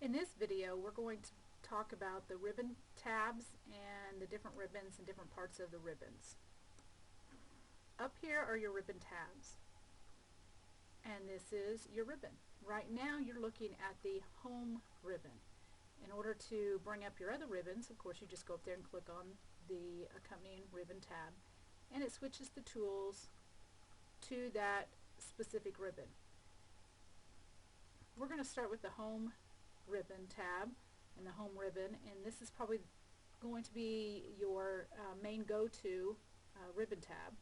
In this video, we're going to talk about the ribbon tabs and the different ribbons and different parts of the ribbons. Up here are your ribbon tabs, and this is your ribbon. Right now you're looking at the home ribbon. In order to bring up your other ribbons, of course, you just go up there and click on the accompanying ribbon tab, and it switches the tools to that specific ribbon. We're going to start with the home ribbon tab and the home ribbon, and this is probably going to be your main go-to ribbon tab.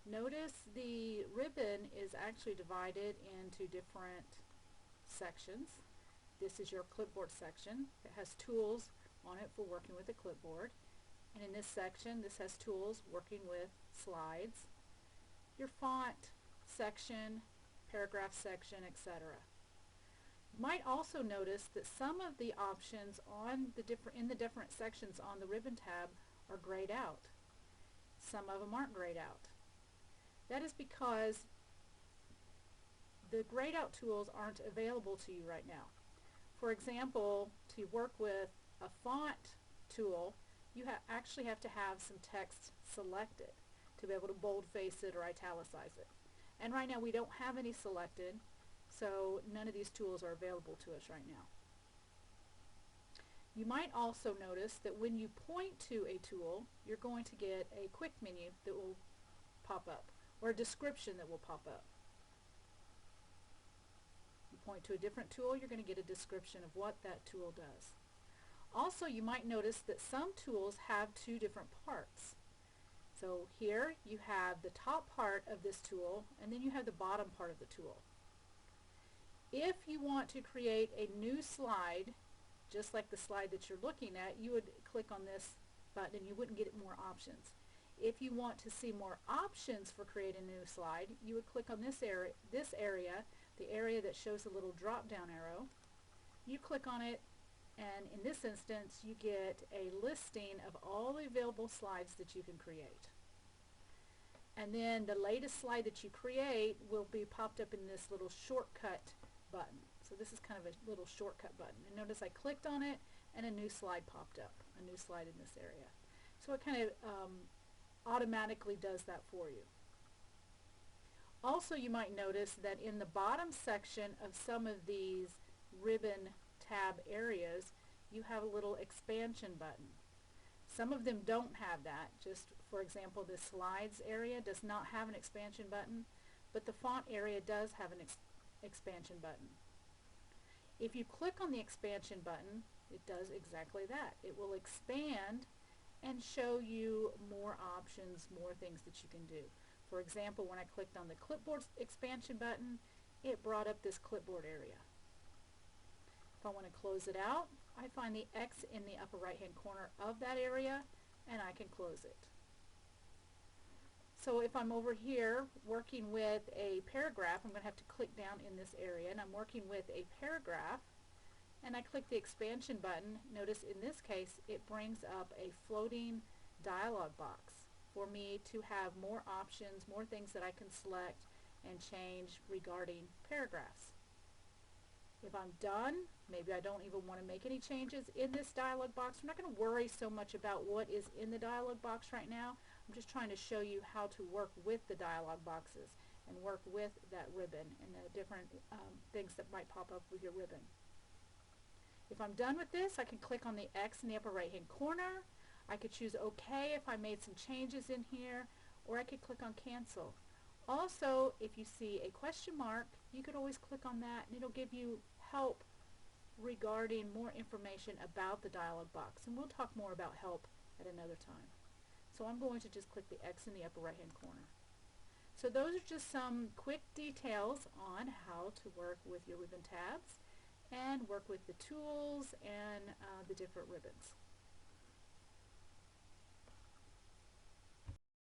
Notice the ribbon is actually divided into different sections. This is your clipboard section. It has tools on it for working with a clipboard, and in this section this has tools working with slides, your font section, paragraph section, etc. You might also notice that some of the options on in the different sections on the ribbon tab are grayed out. Some of them aren't grayed out. That is because the grayed out tools aren't available to you right now. For example, to work with a font tool, you actually have to have some text selected to be able to boldface it or italicize it. And right now we don't have any selected, so none of these tools are available to us right now. You might also notice that when you point to a tool, you're going to get a quick menu that will pop up, or a description that will pop up. You point to a different tool, you're going to get a description of what that tool does. Also, you might notice that some tools have two different parts. So here you have the top part of this tool, and then you have the bottom part of the tool. If you want to create a new slide, just like the slide that you're looking at, you would click on this button and you wouldn't get more options. If you want to see more options for creating a new slide, you would click on this area, the area that shows the little drop down arrow. You click on it, and in this instance you get a listing of all the available slides that you can create. And then the latest slide that you create will be popped up in this little shortcut button. So this is kind of a little shortcut button. And notice I clicked on it and a new slide popped up, a new slide in this area. So it kind of automatically does that for you. Also, you might notice that in the bottom section of some of these ribbon tab areas, you have a little expansion button. Some of them don't have that. Just for example, the slides area does not have an expansion button, but the font area does have an expansion button. If you click on the expansion button, it does exactly that. It will expand and show you more options, more things that you can do. For example, when I clicked on the clipboard expansion button, it brought up this clipboard area. If I want to close it out, I find the X in the upper right hand corner of that area and I can close it. So if I'm over here working with a paragraph, I'm going to have to click down in this area, and I'm working with a paragraph and I click the expansion button. Notice in this case it brings up a floating dialog box for me to have more options, more things that I can select and change regarding paragraphs. If I'm done, maybe I don't even want to make any changes in this dialog box. I'm not going to worry so much about what is in the dialog box right now. I'm just trying to show you how to work with the dialog boxes and work with that ribbon and the different things that might pop up with your ribbon. If I'm done with this, I can click on the X in the upper right hand corner. I could choose OK if I made some changes in here, or I could click on cancel. Also, if you see a question mark, you could always click on that and it'll give you help regarding more information about the dialog box, and we'll talk more about help at another time. So I'm going to just click the X in the upper right hand corner. So those are just some quick details on how to work with your ribbon tabs and work with the tools and the different ribbons.